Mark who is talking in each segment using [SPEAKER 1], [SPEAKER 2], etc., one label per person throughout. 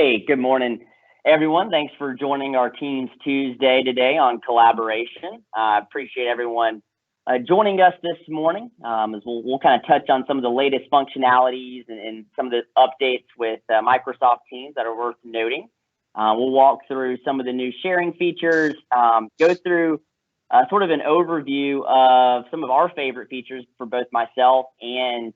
[SPEAKER 1] Hey, good morning, everyone. Thanks for joining our Teams Tuesday today on collaboration. I appreciate everyone joining us this morning as we'll kind of touch on some of the latest functionalities and some of the updates with Microsoft Teams that are worth noting. We'll walk through some of the new sharing features, go through sort of an overview of some of our favorite features for both myself and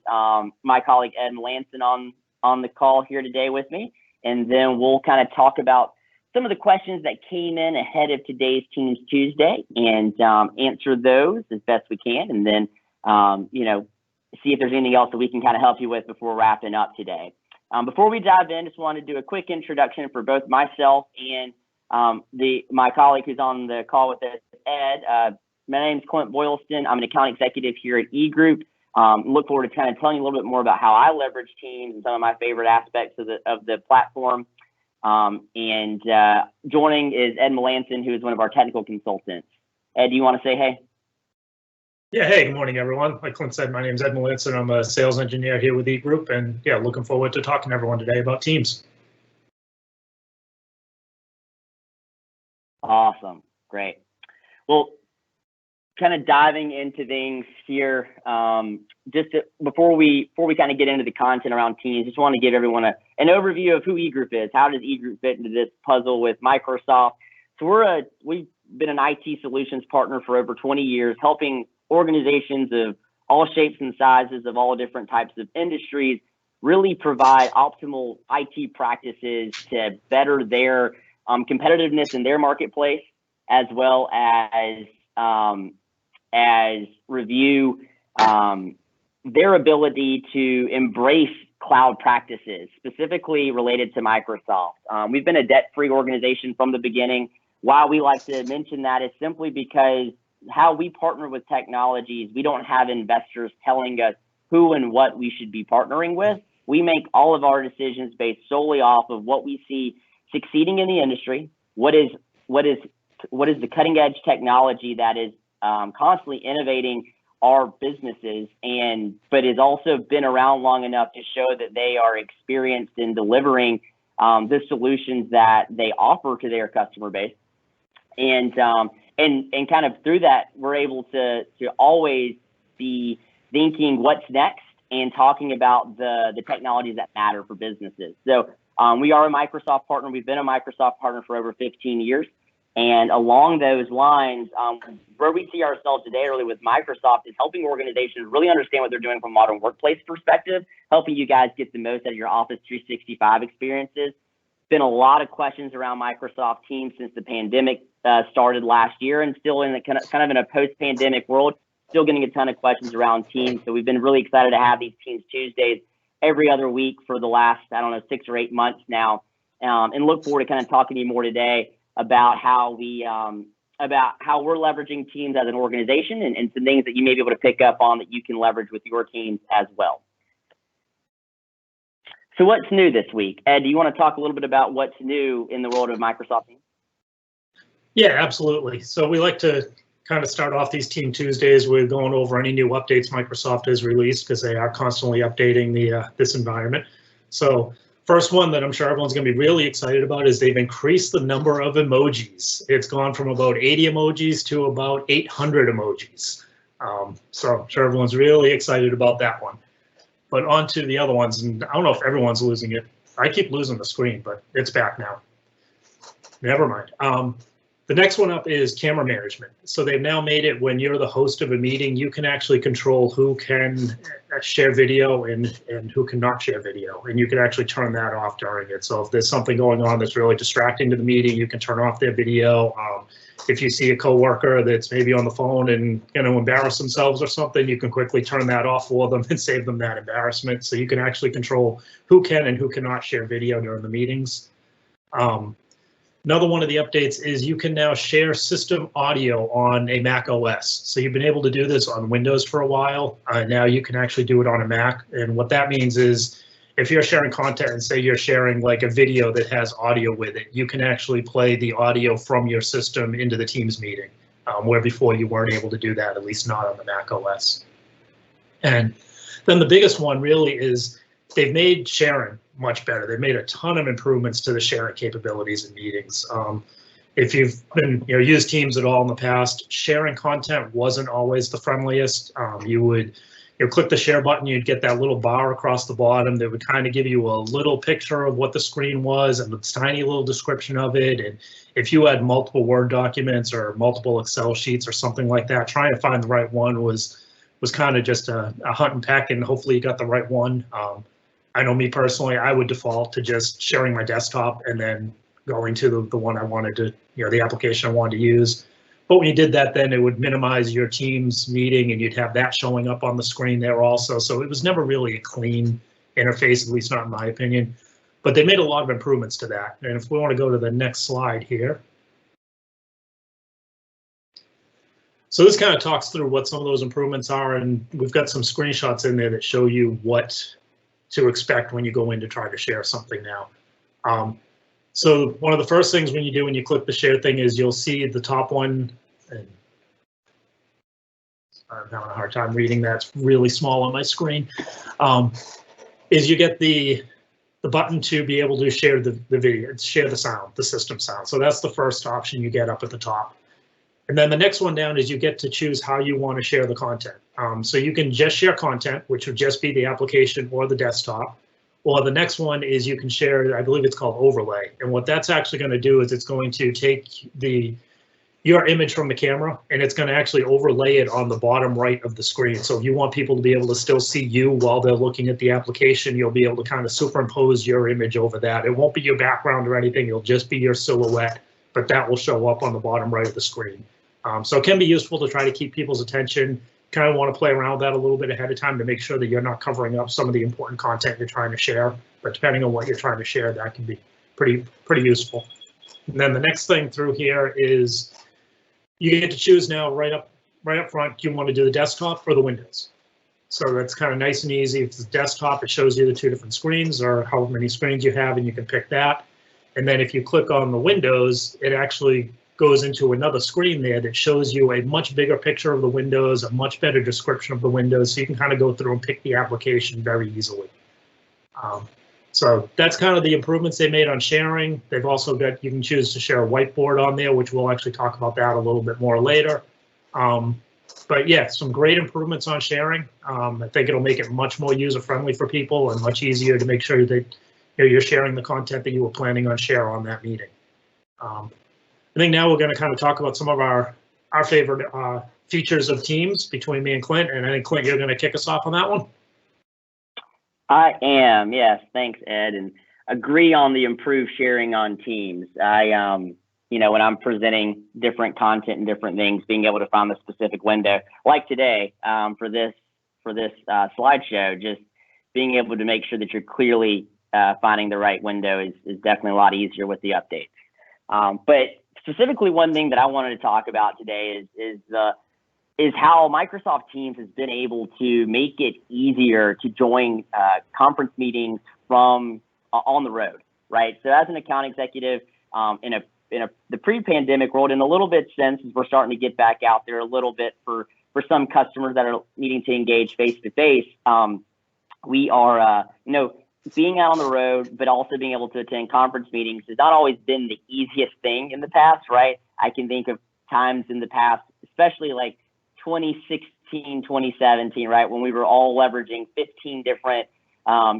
[SPEAKER 1] my colleague Ed Melanson on the call here today with me. And then we'll kind of talk about some of the questions that came in ahead of today's Teams Tuesday and answer those as best we can. And then, see if there's anything else that we can kind of help you with before wrapping up today. Before we dive in, just want to do a quick introduction for both myself and my colleague who's on the call with us, Ed. My name's Clint Boylston. I'm an account executive here at EGroup. Look forward to kind of telling you a little bit more about how I leverage Teams and some of my favorite aspects of the platform. And joining is Ed Melanson, who is one of our technical consultants. Ed, do you want to say hey?
[SPEAKER 2] Yeah, hey, good morning, everyone. Like Clint said, my name is Ed Melanson. I'm a sales engineer here with EGroup, and yeah, looking forward to talking to everyone today about Teams.
[SPEAKER 1] Awesome, great. Well, kind of diving into things here, before we kind of get into the content around Teams, just want to give everyone an overview of who EGroup is. How does EGroup fit into this puzzle with Microsoft? So we've been an IT solutions partner for over 20 years, helping organizations of all shapes and sizes of all different types of industries really provide optimal IT practices to better their competitiveness in their marketplace, as well as review their ability to embrace cloud practices, specifically related to Microsoft. We've been a debt-free organization from the beginning. Why we like to mention that is simply because how we partner with technologies, we don't have investors telling us who and what we should be partnering with. We make all of our decisions based solely off of what we see succeeding in the industry, what is the cutting edge technology that is constantly innovating our businesses, but has also been around long enough to show that they are experienced in delivering the solutions that they offer to their customer base. And kind of through that, we're able to always be thinking what's next and talking about the technologies that matter for businesses. So we are a Microsoft partner. We've been a Microsoft partner for over 15 years. And along those lines, where we see ourselves today really with Microsoft is helping organizations really understand what they're doing from a modern workplace perspective, helping you guys get the most out of your Office 365 experiences. Been a lot of questions around Microsoft Teams since the pandemic started last year, and still in the kind of in a post-pandemic world, still getting a ton of questions around Teams. So we've been really excited to have these Teams Tuesdays every other week for the last, 6 or 8 months now, and look forward to kind of talking to you more today about how we're leveraging Teams as an organization and some things that you may be able to pick up on that you can leverage with your teams as well. So what's new this week? Ed, do you want to talk a little bit about what's new in the world of Microsoft Teams?
[SPEAKER 2] Yeah, absolutely. So we like to kind of start off these Team Tuesdays with going over any new updates Microsoft has released, because they are constantly updating this environment. So first one that I'm sure everyone's going to be really excited about is they've increased the number of emojis. It's gone from about 80 emojis to about 800 emojis. So I'm sure everyone's really excited about that one. But on to the other ones, and I don't know if everyone's losing it. I keep losing the screen, but it's back now. Never mind. The next one up is camera management. So they've now made it when you're the host of a meeting, you can actually control who can share video and who cannot share video. And you can actually turn that off during it. So if there's something going on that's really distracting to the meeting, you can turn off their video. If you see a coworker that's maybe on the phone and embarrass themselves or something, you can quickly turn that off for them and save them that embarrassment. So you can actually control who can and who cannot share video during the meetings. Another one of the updates is you can now share system audio on a Mac OS. So you've been able to do this on Windows for a while. Now you can actually do it on a Mac. And what that means is if you're sharing content and say you're sharing like a video that has audio with it, you can actually play the audio from your system into the Teams meeting, where before you weren't able to do that, at least not on the Mac OS. And then the biggest one really is they've made sharing much better. They made a ton of improvements to the sharing capabilities in meetings. If you've been, used Teams at all in the past, sharing content wasn't always the friendliest. You would click the share button, you'd get that little bar across the bottom that would kind of give you a little picture of what the screen was and a tiny little description of it. And if you had multiple Word documents or multiple Excel sheets or something like that, trying to find the right one was kind of just a hunt and peck, and hopefully you got the right one. I know me personally, I would default to just sharing my desktop and then going to the one I wanted to, the application I wanted to use. But when you did that, then it would minimize your Teams meeting and you'd have that showing up on the screen there also. So it was never really a clean interface, at least not in my opinion. But they made a lot of improvements to that. And if we want to go to the next slide here. So this kind of talks through what some of those improvements are, and we've got some screenshots in there that show you what to expect when you go in to try to share something now. So one of the first things when you click the share thing is you'll see the top one, and I'm having a hard time reading that, it's really small on my screen, is you get the button to be able to share the video, share the sound, the system sound. So that's the first option you get up at the top. And then the next one down is you get to choose how you want to share the content. So you can just share content, which would just be the application or the desktop. Or the next one is you can share, I believe it's called overlay. And what that's actually going to do is it's going to take your image from the camera and it's going to actually overlay it on the bottom right of the screen. So if you want people to be able to still see you while they're looking at the application, you'll be able to kind of superimpose your image over that. It won't be your background or anything, it'll just be your silhouette, but that will show up on the bottom right of the screen. So it can be useful to try to keep people's attention. Kind of want to play around with that a little bit ahead of time to make sure that you're not covering up some of the important content you're trying to share. But depending on what you're trying to share, that can be pretty useful. And then the next thing through here is you get to choose now right up front. Do you want to do the desktop or the Windows? So that's kind of nice and easy. If it's the desktop, it shows you the two different screens or how many screens you have, and you can pick that. And then if you click on the Windows, it actually goes into another screen there that shows you a much bigger picture of the windows, a much better description of the windows, so you can kind of go through and pick the application very easily. So that's kind of the improvements they made on sharing. They've also got, you can choose to share a whiteboard on there, which we'll actually talk about that a little bit more later. But yeah, some great improvements on sharing. I think it'll make it much more user-friendly for people and much easier to make sure that you're sharing the content that you were planning on share on that meeting. I think now we're going to kind of talk about some of our favorite features of Teams between me and Clint. And I think, Clint, you're going to kick us off on that one.
[SPEAKER 1] I am, yes. Thanks, Ed. And agree on the improved sharing on Teams. When I'm presenting different content and different things, being able to find the specific window, like today for this slideshow, just being able to make sure that you're clearly finding the right window is definitely a lot easier with the updates. But specifically, one thing that I wanted to talk about today is how Microsoft Teams has been able to make it easier to join conference meetings from on the road, right? So as an account executive in the pre-pandemic world, and a little bit since, as we're starting to get back out there a little bit for some customers that are needing to engage face-to-face, we are, being out on the road, but also being able to attend conference meetings has not always been the easiest thing in the past, right? I can think of times in the past, especially like 2016, 2017, right? When we were all leveraging 15 different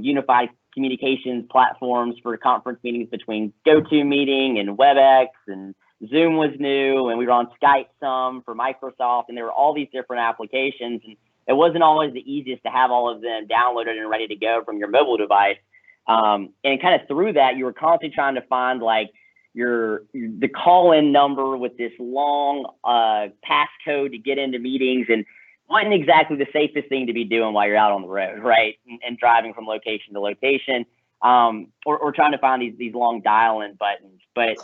[SPEAKER 1] unified communications platforms for conference meetings between GoToMeeting and WebEx, and Zoom was new, and we were on Skype some for Microsoft, and there were all these different applications. And it wasn't always the easiest to have all of them downloaded and ready to go from your mobile device. And kind of through that, you were constantly trying to find like the call-in number with this long passcode to get into meetings, and wasn't exactly the safest thing to be doing while you're out on the road, right? And driving from location to location, or trying to find these long dial-in buttons. But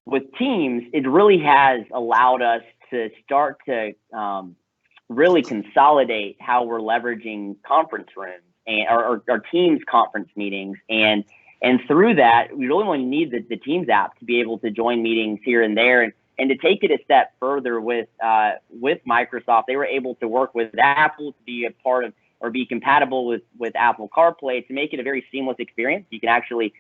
[SPEAKER 1] with Teams, it really has allowed us to start to really consolidate how we're leveraging conference rooms and our Teams conference meetings. And through that, we really only need the Teams app to be able to join meetings here and there. And to take it a step further with Microsoft, they were able to work with Apple to be a part of or be compatible with Apple CarPlay to make it a very seamless experience. You can actually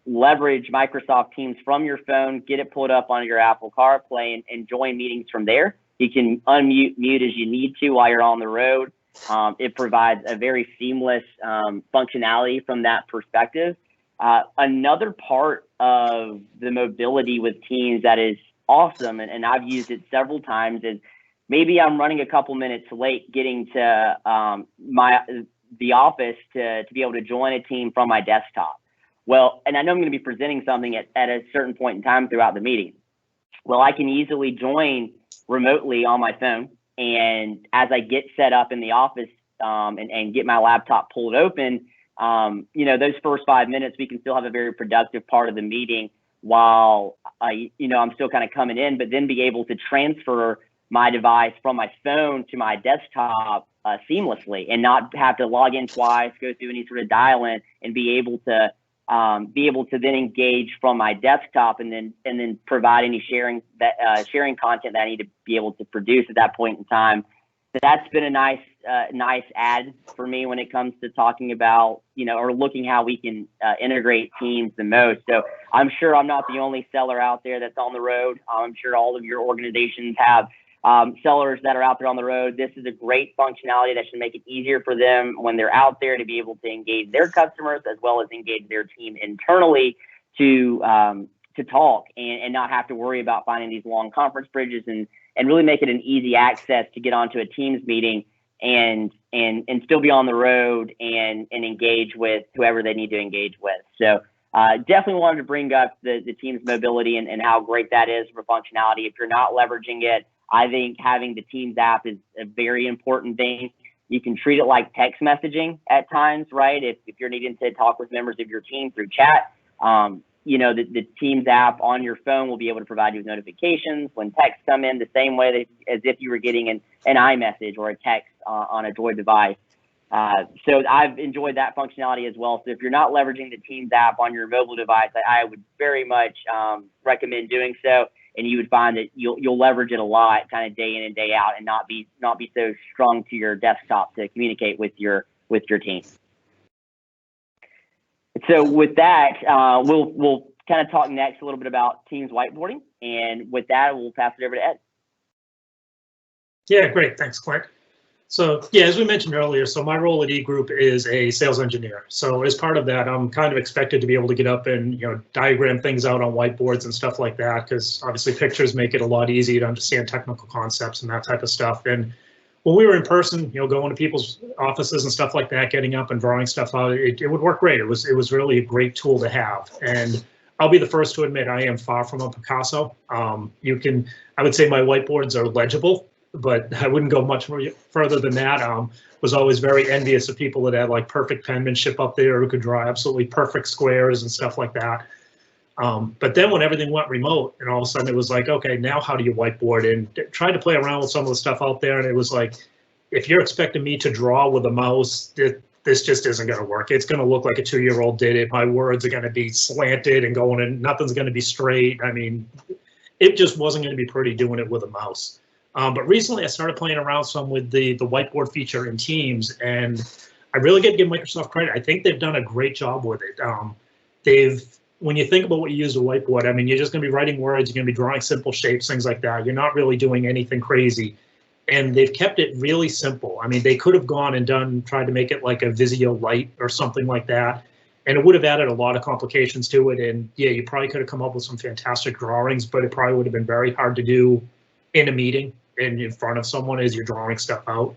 [SPEAKER 1] leverage Microsoft Teams from your phone, get it pulled up on your Apple CarPlay, and join meetings from there. You can mute as you need to while you're on the road. It provides a very seamless functionality from that perspective. Another part of the mobility with Teams that is awesome, and I've used it several times, is maybe I'm running a couple minutes late getting to the office to be able to join a team from my desktop. Well, and I know I'm going to be presenting something at a certain point in time throughout the meeting. Well, I can easily join remotely on my phone, and as I get set up in the office and get my laptop pulled open, you know, those first 5 minutes, we can still have a very productive part of the meeting while you know, I'm still kind of coming in, but then be able to transfer my device from my phone to my desktop seamlessly, and not have to log in twice, go through any sort of dial-in, and be able to then engage from my desktop, and then provide any sharing content that I need to be able to produce at that point in time. That's been a nice add for me when it comes to talking about, you know, or looking how we can integrate Teams the most. So I'm sure I'm not the only seller out there that's on the road. I'm sure all of your organizations have sellers that are out there on the road. This is a great functionality that should make it easier for them when they're out there to be able to engage their customers as well as engage their team internally to talk and not have to worry about finding these long conference bridges, and really make it an easy access to get onto a Teams meeting and still be on the road and engage with whoever they need to engage with. So definitely wanted to bring up the Teams mobility and how great that is for functionality. If you're not leveraging it, I think having the Teams app is a very important thing. You can treat it like text messaging at times, right? If you're needing to talk with members of your team through chat, you know, the Teams app on your phone will be able to provide you with notifications when texts come in, the same way as if you were getting an iMessage or a text on a Droid device. So I've enjoyed that functionality as well. So if you're not leveraging the Teams app on your mobile device, I would very much recommend doing so. And you would find that you'll leverage it a lot, kind of day in and day out, and not be so strung to your desktop to communicate with your team. So with that, we'll kind of talk next a little bit about Teams whiteboarding, and with that, we'll pass it over to Ed.
[SPEAKER 2] Yeah, great. Thanks, Clint. So yeah, as we mentioned earlier, so my role at EGroup is a sales engineer. So as part of that, I'm kind of expected to be able to get up and, you know, diagram things out on whiteboards and stuff like that, because obviously pictures make it a lot easier to understand technical concepts and that type of stuff. And when we were in person, you know, going to people's offices and stuff like that, getting up and drawing stuff out, it would work great. It was really a great tool to have. And I'll be the first to admit I am far from a Picasso. I would say my whiteboards are legible, but I wouldn't go much further than that. Was always very envious of people that had like perfect penmanship up there, who could draw absolutely perfect squares and stuff like that. But then when everything went remote, and all of a sudden it was like, okay, now how do you whiteboard? And tried to play around with some of the stuff out there, and it was like, if you're expecting me to draw with a mouse, this just isn't going to work. It's going to look like a 2-year-old did it. My words are going to be slanted and going, and nothing's going to be straight. I mean, it just wasn't going to be pretty doing it with a mouse. But recently I started playing around some with the whiteboard feature in Teams, and I really get to give Microsoft credit. I think they've done a great job with it. When you think about what you use a whiteboard, I mean, you're just going to be writing words, you're going to be drawing simple shapes, things like that. You're not really doing anything crazy. And they've kept it really simple. I mean, they could have gone and tried to make it like a Visio Lite or something like that, and it would have added a lot of complications to it. And yeah, you probably could have come up with some fantastic drawings, but it probably would have been very hard to do in a meeting and in front of someone as you're drawing stuff out.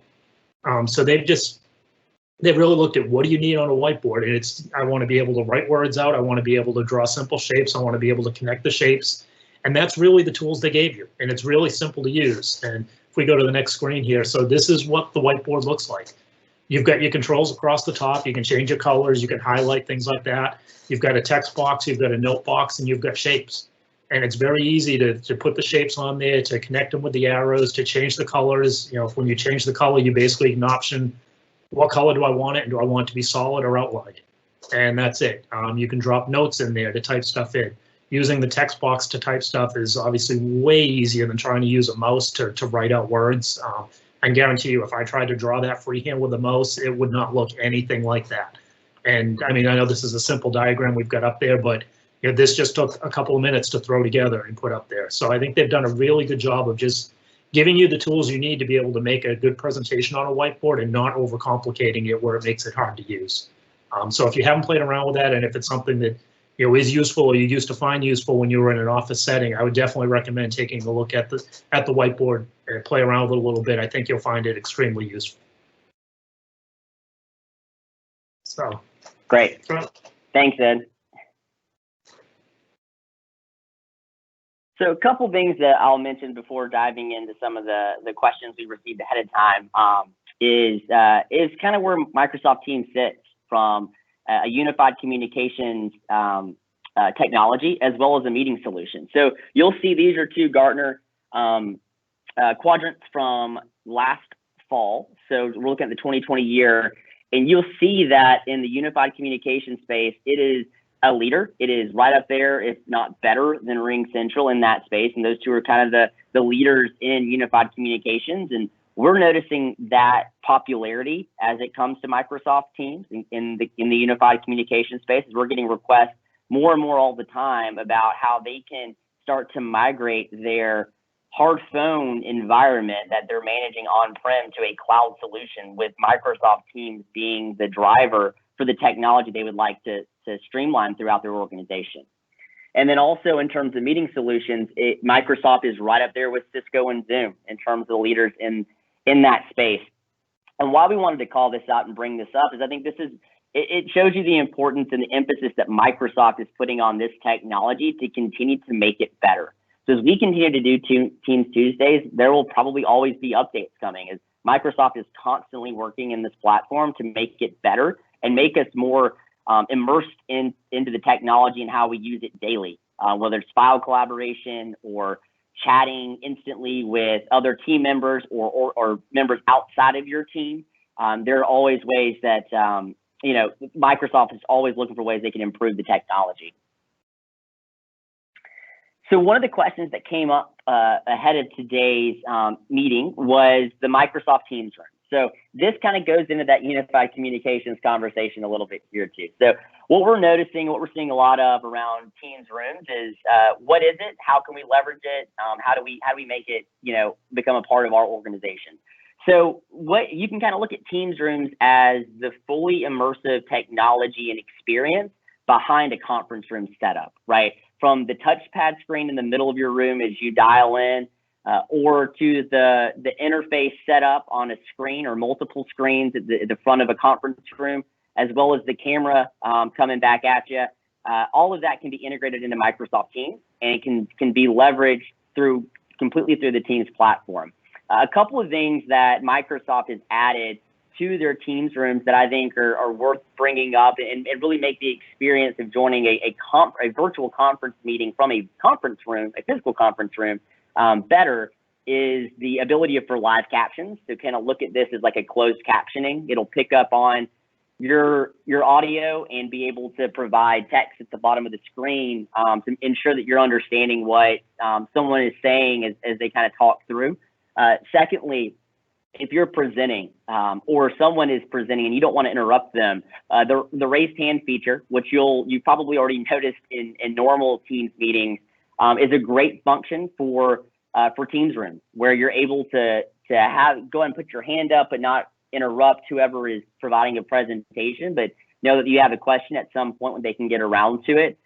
[SPEAKER 2] So they've really looked at what do you need on a whiteboard, and I want to be able to write words out, I want to be able to draw simple shapes, I want to be able to connect the shapes, and that's really the tools they gave you, and it's really simple to use. And if we go to the next screen here, so this is what the whiteboard looks like. You've got your controls across the top, you can change your colors, you can highlight things like that. You've got a text box, you've got a note box, and you've got shapes. And it's very easy to put the shapes on there, to connect them with the arrows, to change the colors. You know, when you change the color, you basically can option, what color do I want it, and do I want it to be solid or outlined? And that's it. You can drop notes in there to type stuff in. Using the text box to type stuff is obviously way easier than trying to use a mouse to write out words. I guarantee you, if I tried to draw that freehand with a mouse, it would not look anything like that. And I mean, I know this is a simple diagram we've got up there, but you know, this just took a couple of minutes to throw together and put up there. So I think they've done a really good job of just giving you the tools you need to be able to make a good presentation on a whiteboard and not overcomplicating it where it makes it hard to use. So if you haven't played around with that, and if it's something that is useful or you used to find useful when you were in an office setting, I would definitely recommend taking a look at the whiteboard and play around with it a little bit. I think you'll find it extremely useful. So
[SPEAKER 1] great. Thanks, Ed. So a couple things that I'll mention before diving into some of the questions we received ahead of time is kind of where Microsoft Teams sits from a unified communications technology as well as a meeting solution. So you'll see these are two Gartner quadrants from last fall. So we're looking at the 2020 year, and you'll see that in the unified communication space, it is a leader. It is right up there, if not better than RingCentral in that space. And those two are kind of the leaders in unified communications. And we're noticing that popularity as it comes to Microsoft Teams in the unified communication space. We're getting requests more and more all the time about how they can start to migrate their hard phone environment that they're managing on-prem to a cloud solution, with Microsoft Teams being the driver for the technology they would like to streamline throughout their organization. And then also in terms of meeting solutions, Microsoft is right up there with Cisco and Zoom in terms of the leaders in that space. And why we wanted to call this out and bring this up is I think it shows you the importance and the emphasis that Microsoft is putting on this technology to continue to make it better. So as we continue to do Teams Tuesdays, there will probably always be updates coming, as Microsoft is constantly working in this platform to make it better and make us more immersed into the technology and how we use it daily, whether it's file collaboration or chatting instantly with other team members or members outside of your team. There are always ways that, Microsoft is always looking for ways they can improve the technology. So one of the questions that came up ahead of today's meeting was the Microsoft Teams room. So this kind of goes into that unified communications conversation a little bit here too. So what we're noticing, what we're seeing a lot of around Teams rooms is what is it? How can we leverage it? How do we make it, become a part of our organization? So what you can kind of look at Teams rooms as the fully immersive technology and experience behind a conference room setup, right? From the touchpad screen in the middle of your room as you dial in, or to the interface set up on a screen or multiple screens at the front of a conference room, as well as the camera coming back at you. All of that can be integrated into Microsoft Teams, and it can be leveraged completely through the Teams platform. A couple of things that Microsoft has added to their Teams rooms that I think are worth bringing up and really make the experience of joining a virtual conference meeting from a conference room, a physical conference room, better is the ability for live captions. So kind of look at this as like a closed captioning. It'll pick up on your audio and be able to provide text at the bottom of the screen to ensure that you're understanding what someone is saying as they kind of talk through. Secondly, if you're presenting or someone is presenting and you don't want to interrupt them, the raised hand feature, which you probably already noticed in normal Teams meetings, is a great function for Teams rooms, where you're able to go ahead and put your hand up but not interrupt whoever is providing a presentation, but know that you have a question at some point when they can get around to it.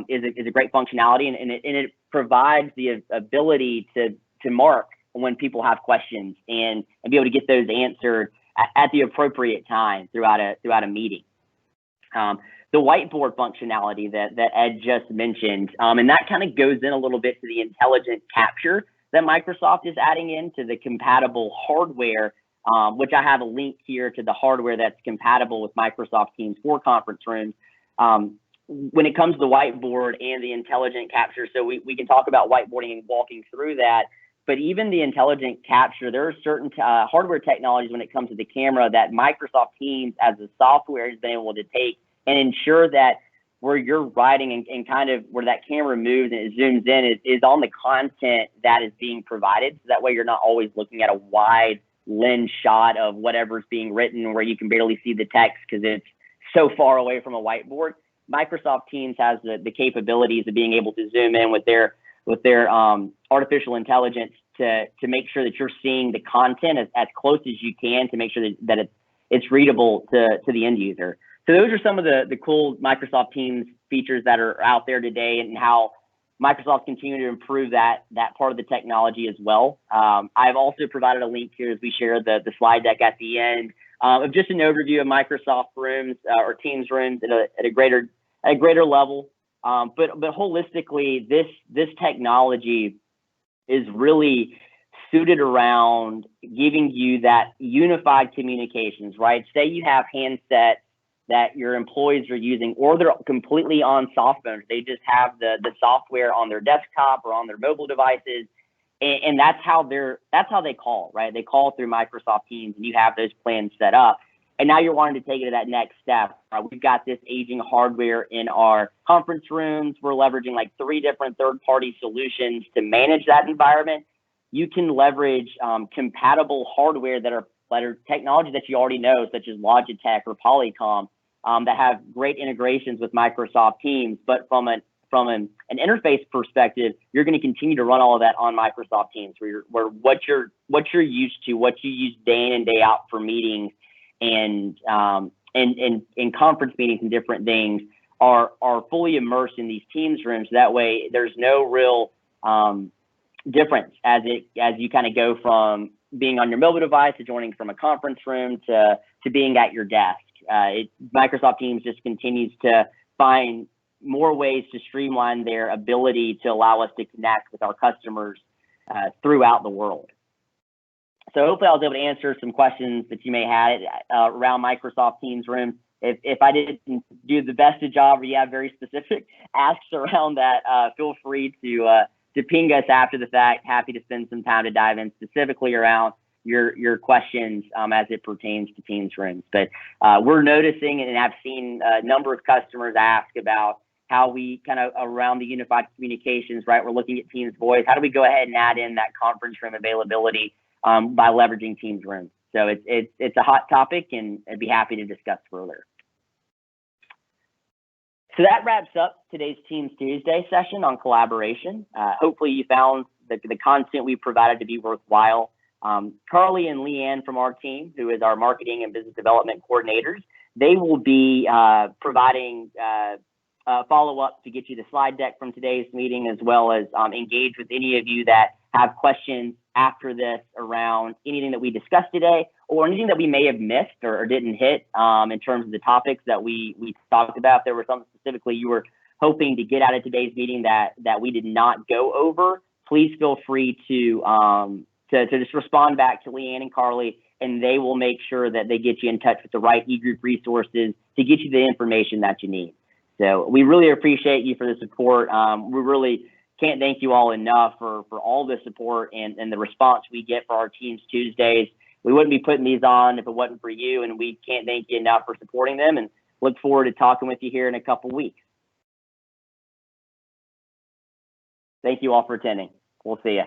[SPEAKER 1] Is a great functionality, and it provides the ability to mark when people have questions and be able to get those answered at the appropriate time throughout a meeting. The whiteboard functionality that Ed just mentioned, and that kind of goes in a little bit to the intelligent capture that Microsoft is adding into the compatible hardware, which I have a link here to the hardware that's compatible with Microsoft Teams for conference rooms. When it comes to the whiteboard and the intelligent capture, so we can talk about whiteboarding and walking through that. But even the intelligent capture, there are certain hardware technologies when it comes to the camera that Microsoft Teams as a software has been able to take and ensure that where you're writing and kind of where that camera moves and it zooms in is on the content that is being provided. So that way you're not always looking at a wide lens shot of whatever's being written where you can barely see the text because it's so far away from a whiteboard. Microsoft Teams has the capabilities of being able to zoom in with their artificial intelligence to make sure that you're seeing the content as close as you can to make sure that it's readable to the end user. So those are some of the cool Microsoft Teams features that are out there today, and how Microsoft continue to improve that part of the technology as well. I've also provided a link here as we share the slide deck at the end of just an overview of Microsoft Rooms or Teams Rooms at a greater level. But holistically, this technology is really suited around giving you that unified communications, right? Say you have handsets that your employees are using, or they're completely on soft phones. They just have the software on their desktop or on their mobile devices, and that's how they call, right? They call through Microsoft Teams, and you have those plans set up. And now you're wanting to take it to that next step. We've got this aging hardware in our conference rooms. We're leveraging like 3 different third-party solutions to manage that environment. You can leverage compatible hardware that are technology that you already know, such as Logitech or Polycom, that have great integrations with Microsoft Teams. But from an interface perspective, you're going to continue to run all of that on Microsoft Teams, where what you're used to, what you use day in and day out for meetings and conference meetings and different things are fully immersed in these Teams rooms. That way, there's no real difference as you kind of go from being on your mobile device to joining from a conference room to being at your desk. Microsoft Teams just continues to find more ways to streamline their ability to allow us to connect with our customers throughout the world. So hopefully I was able to answer some questions that you may have around Microsoft Teams Rooms. If I didn't do the best of job, or you have very specific asks around that, feel free to ping us after the fact. Happy to spend some time to dive in specifically around your questions as it pertains to Teams Rooms. But we're noticing, and I've seen a number of customers ask about how we kind of around the unified communications, right? We're looking at Teams Voice. How do we go ahead and add in that conference room availability by leveraging Teams Rooms? So it's a hot topic, and I'd be happy to discuss further. So that wraps up today's Teams Tuesday session on collaboration. Hopefully you found the content we provided to be worthwhile. Carly and Leanne from our team, who is our marketing and business development coordinators, they will be providing follow-up to get you the slide deck from today's meeting, as well as engage with any of you that have questions after this around anything that we discussed today, or anything that we may have missed or didn't hit in terms of the topics that we talked about. If there was something specifically you were hoping to get out of today's meeting that we did not go over, please feel free to just respond back to Leanne and Carly, and they will make sure that they get you in touch with the right EGroup resources to get you the information that you need. So we really appreciate you for the support. We really can't thank you all enough for all the support and the response we get for our Teams Tuesdays. We wouldn't be putting these on if it wasn't for you, and we can't thank you enough for supporting them, and look forward to talking with you here in a couple weeks. Thank you all for attending. We'll see you.